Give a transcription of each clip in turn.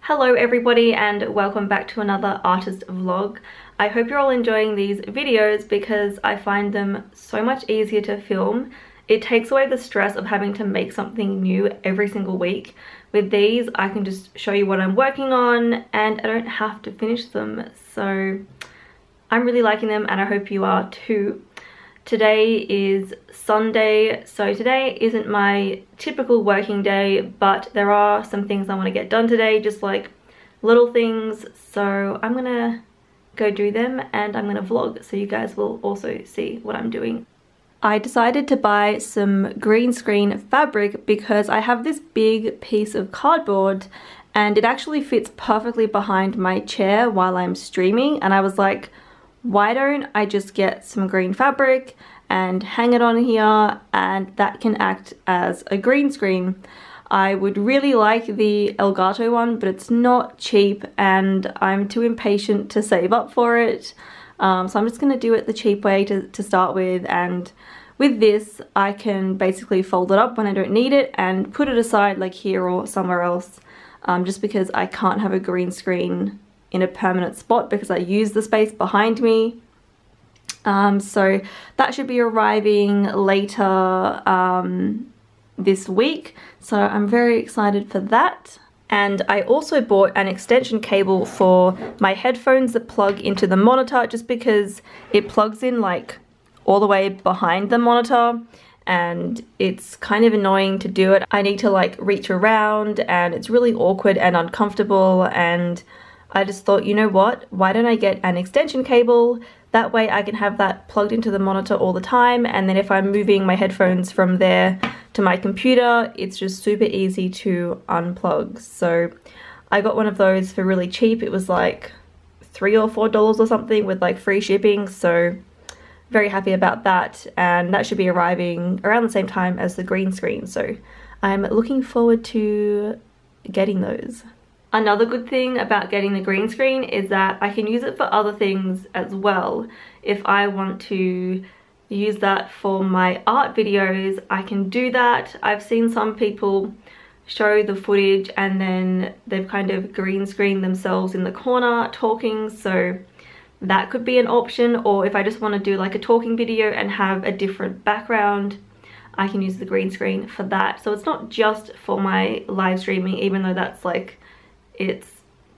Hello everybody and welcome back to another artist vlog. I hope you're all enjoying these videos because I find them so much easier to film. It takes away the stress of having to make something new every single week. With these I can just show you what I'm working on and I don't have to finish them. So I'm really liking them and I hope you are too. Today is Sunday, so today isn't my typical working day, but there are some things I want to get done today, just like little things. So I'm gonna go do them and I'm gonna vlog so you guys will also see what I'm doing. I decided to buy some green screen fabric because I have this big piece of cardboard and it actually fits perfectly behind my chair while I'm streaming, and I was like, why don't I just get some green fabric and hang it on here, and that can act as a green screen. I would really like the Elgato one, but it's not cheap and I'm too impatient to save up for it. So I'm just gonna do it the cheap way to start with, and with this I can basically fold it up when I don't need it and put it aside like here or somewhere else, just because I can't have a green screen in a permanent spot because I use the space behind me. So that should be arriving later this week, so I'm very excited for that. And I also bought an extension cable for my headphones that plug into the monitor, just because it plugs in like all the way behind the monitor and it's kind of annoying to do it. I need to like reach around and it's really awkward and uncomfortable, and I just thought, you know what, why don't I get an extension cable? That way I can have that plugged into the monitor all the time, and then if I'm moving my headphones from there to my computer, it's just super easy to unplug. So I got one of those for really cheap. It was like $3 or $4 or something with like free shipping, so very happy about that. And that should be arriving around the same time as the green screen, so I'm looking forward to getting those. Another good thing about getting the green screen is that I can use it for other things as well. If I want to use that for my art videos, I can do that. I've seen some people show the footage and then they've kind of green screened themselves in the corner talking, so that could be an option. Or if I just want to do like a talking video and have a different background, I can use the green screen for that. So it's not just for my live streaming, even though that's like its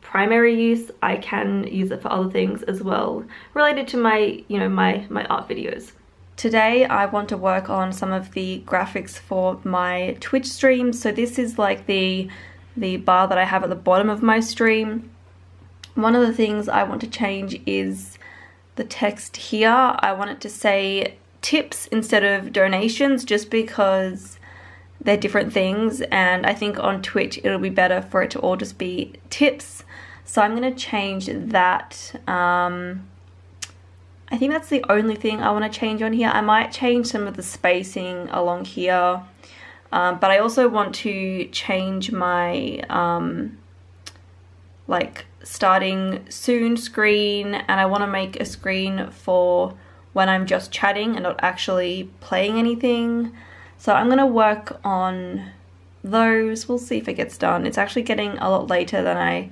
primary use. I can use it for other things as well related to my, you know, my art videos. Today I want to work on some of the graphics for my Twitch stream. So this is like the bar that I have at the bottom of my stream. One of the things I want to change is the text here. I want it to say tips instead of donations, just because they're different things, and I think on Twitch it'll be better for it to all just be tips. So I'm going to change that. I think that's the only thing I want to change on here. I might change some of the spacing along here, but I also want to change my like starting soon screen, and I want to make a screen for when I'm just chatting and not actually playing anything. So I'm going to work on those. We'll see if it gets done. It's actually getting a lot later than I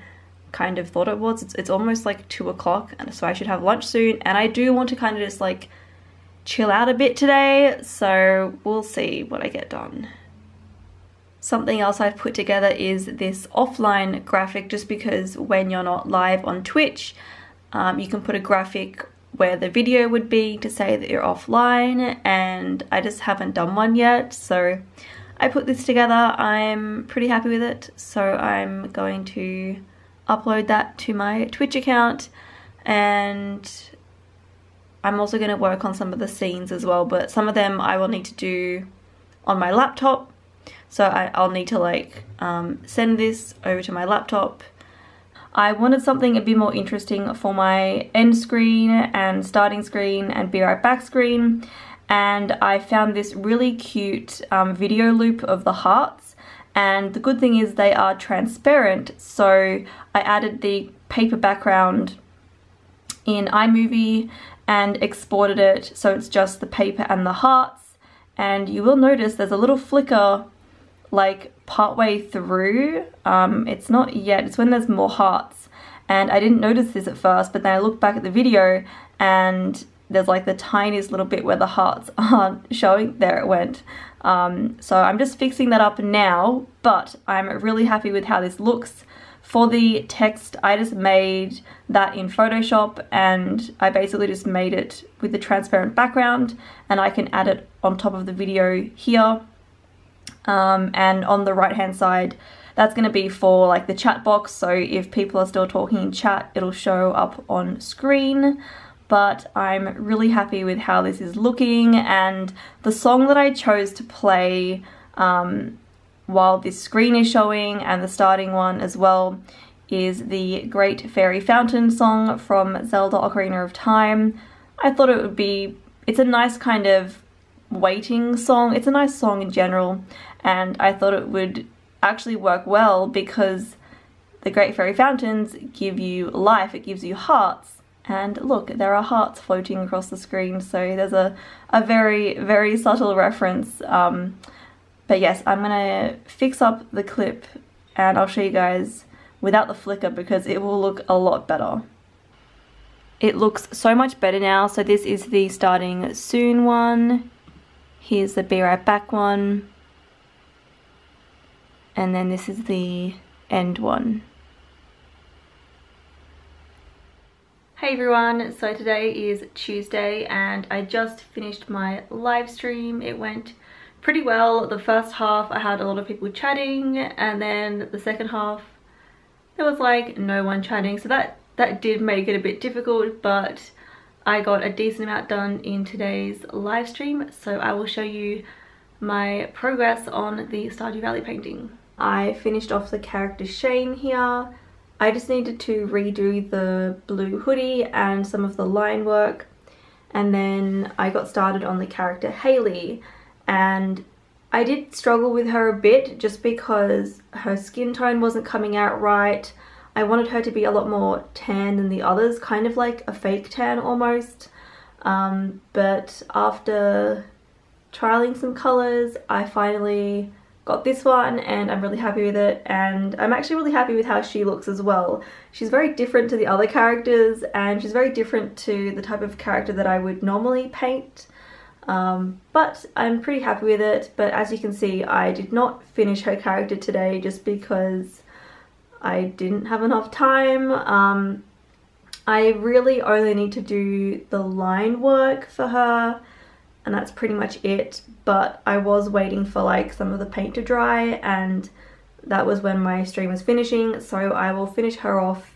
kind of thought it was. It's almost like 2 o'clock, and so I should have lunch soon. And I do want to kind of just like chill out a bit today, so we'll see what I get done. Something else I've put together is this offline graphic, just because when you're not live on Twitch, you can put a graphic where the video would be to say that you're offline, and I just haven't done one yet, so I put this together. I'm pretty happy with it, so I'm going to upload that to my Twitch account, and I'm also going to work on some of the scenes as well, but some of them I will need to do on my laptop, so I'll need to like send this over to my laptop. I wanted something a bit more interesting for my end screen and starting screen and be right back screen, and I found this really cute video loop of the hearts, and the good thing is they are transparent, so I added the paper background in iMovie and exported it so it's just the paper and the hearts, and you will notice there's a little flicker like partway through. It's not yet, it's when there's more hearts, and I didn't notice this at first, but then I looked back at the video and there's like the tiniest little bit where the hearts aren't showing. There it went. So I'm just fixing that up now, but I'm really happy with how this looks. For the text, I just made that in Photoshop, and I basically just made it with the transparent background, and I can add it on top of the video here. And on the right hand side, that's going to be for like the chat box, so if people are still talking in chat, it'll show up on screen. But I'm really happy with how this is looking, and the song that I chose to play while this screen is showing, and the starting one as well, is the Great Fairy Fountain song from Zelda Ocarina of Time. I thought it would be, it's a nice kind of waiting song. It's a nice song in general, and I thought it would actually work well because the Great Fairy Fountains give you life, it gives you hearts. And look, there are hearts floating across the screen, so there's a very, very subtle reference. But yes, I'm gonna fix up the clip and I'll show you guys without the flicker because it will look a lot better. It looks so much better now. So this is the starting soon one. Here's the be right back one. And then this is the end one. Hey everyone, so today is Tuesday and I just finished my live stream. It went pretty well. The first half I had a lot of people chatting, and then the second half there was like no one chatting, so that did make it a bit difficult, but I got a decent amount done in today's live stream, so I will show you my progress on the Stardew Valley painting. I finished off the character Shane here. I just needed to redo the blue hoodie and some of the line work, and then I got started on the character Hayley, and I did struggle with her a bit just because her skin tone wasn't coming out right. I wanted her to be a lot more tan than the others, kind of like a fake tan almost, but after trialing some colours I finally got this one and I'm really happy with it, and I'm actually really happy with how she looks as well. She's very different to the other characters, and she's very different to the type of character that I would normally paint, but I'm pretty happy with it. But as you can see, I did not finish her character today just because I didn't have enough time. I really only need to do the line work for her, and that's pretty much it, but I was waiting for like some of the paint to dry, and that was when my stream was finishing, so I will finish her off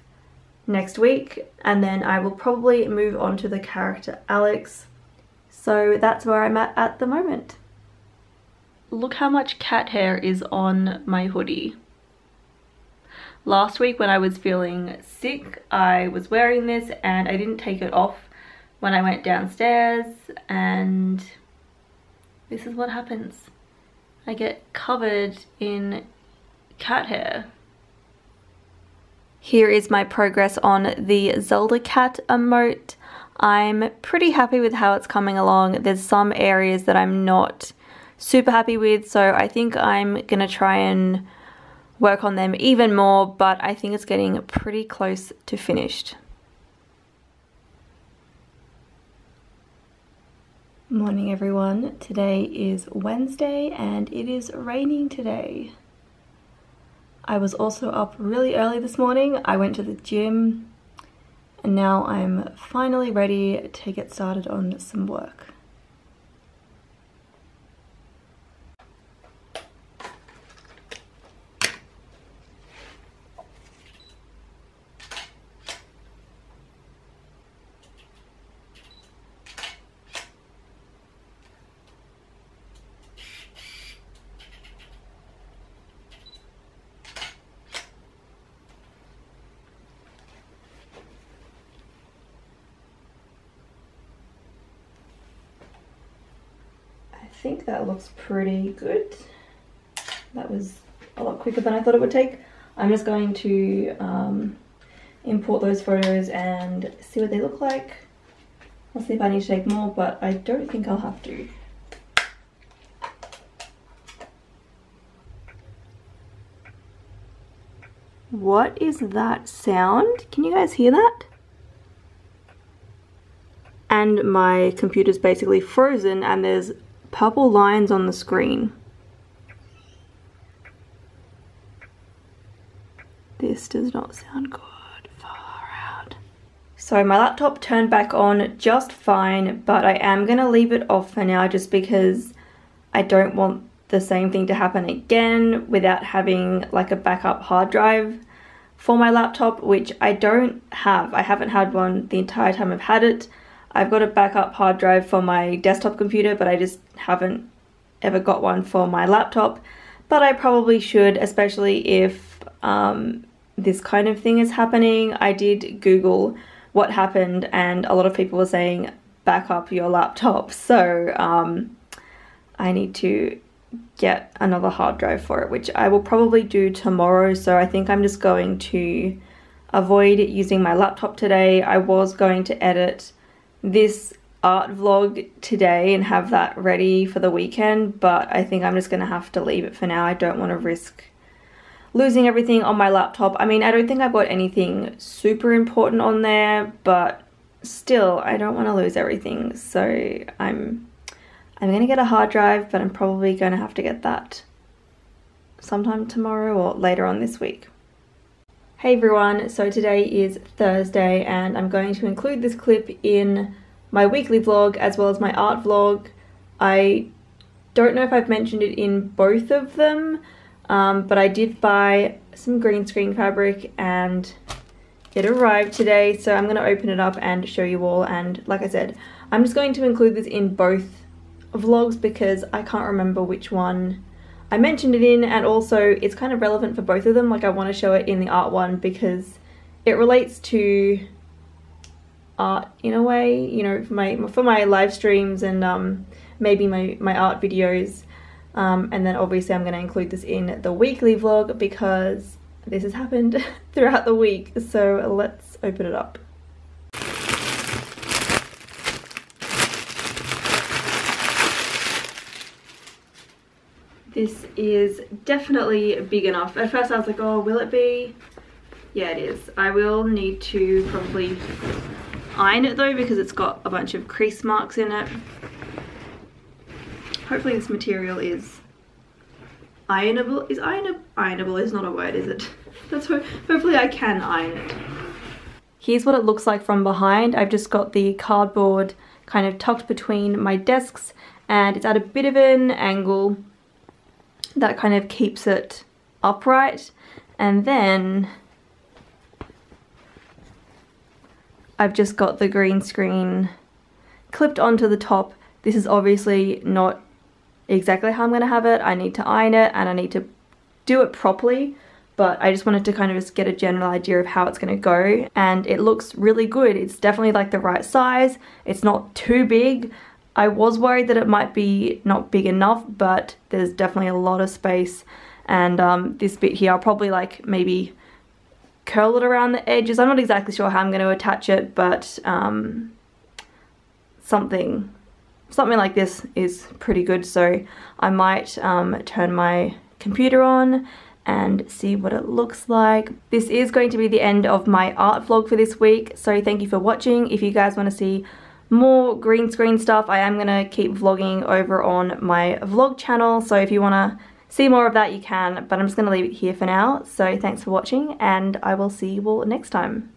next week, and then I will probably move on to the character Alex. So that's where I'm at the moment. Look how much cat hair is on my hoodie. Last week when I was feeling sick, I was wearing this and I didn't take it off when I went downstairs, and this is what happens. I get covered in cat hair. Here is my progress on the Zelda cat emote. I'm pretty happy with how it's coming along. There's some areas that I'm not super happy with, so I think I'm gonna try and work on them even more, but I think it's getting pretty close to finished. Morning everyone, today is Wednesday and it is raining today. I was also up really early this morning. I went to the gym and now I'm finally ready to get started on some work. I think that looks pretty good. That was a lot quicker than I thought it would take. I'm just going to import those photos and see what they look like. I'll see if I need to take more, but I don't think I'll have to. What is that sound? Can you guys hear that? And my computer's basically frozen and there's purple lines on the screen. This does not sound good. Far out. So my laptop turned back on just fine, but I am gonna leave it off for now just because I don't want the same thing to happen again without having like a backup hard drive for my laptop, which I don't have. I haven't had one the entire time I've had it. I've got a backup hard drive for my desktop computer, but I just haven't ever got one for my laptop. But I probably should, especially if this kind of thing is happening. I did Google what happened and a lot of people were saying back up your laptop. So I need to get another hard drive for it, which I will probably do tomorrow. So I think I'm just going to avoid using my laptop today. I was going to edit this art vlog today and have that ready for the weekend, but I think I'm just gonna have to leave it for now. I don't want to risk losing everything on my laptop. I mean, I don't think I've got anything super important on there, but still I don't want to lose everything. So I'm gonna get a hard drive, but I'm probably gonna have to get that sometime tomorrow or later on this week. Hey everyone, so today is Thursday and I'm going to include this clip in my weekly vlog as well as my art vlog. I don't know if I've mentioned it in both of them, but I did buy some green screen fabric and it arrived today, so I'm going to open it up and show you all. And like I said, I'm just going to include this in both vlogs because I can't remember which one I mentioned it in, and also it's kind of relevant for both of them. Like I want to show it in the art one because it relates to art in a way, you know, for my live streams and maybe my art videos. And then obviously I'm going to include this in the weekly vlog because this has happened throughout the week. So let's open it up. This is definitely big enough. At first I was like, oh, will it be? Yeah, it is. I will need to probably iron it though because it's got a bunch of crease marks in it. Hopefully this material is ironable. Ironable is not a word, is it? Hopefully I can iron it. Here's what it looks like from behind. I've just got the cardboard kind of tucked between my desks and it's at a bit of an angle that kind of keeps it upright. And then I've just got the green screen clipped onto the top. This is obviously not exactly how I'm going to have it. I need to iron it and I need to do it properly, but I just wanted to kind of just get a general idea of how it's going to go, and it looks really good. It's definitely like the right size. It's not too big. I was worried that it might be not big enough, but there's definitely a lot of space. And this bit here, I'll probably like maybe curl it around the edges. I'm not exactly sure how I'm going to attach it, but something like this is pretty good. So I might turn my computer on and see what it looks like. This is going to be the end of my art vlog for this week. So thank you for watching. If you guys want to see more green screen stuff, I am going to keep vlogging over on my vlog channel, so if you want to see more of that you can, but I'm just going to leave it here for now. So thanks for watching and I will see you all next time.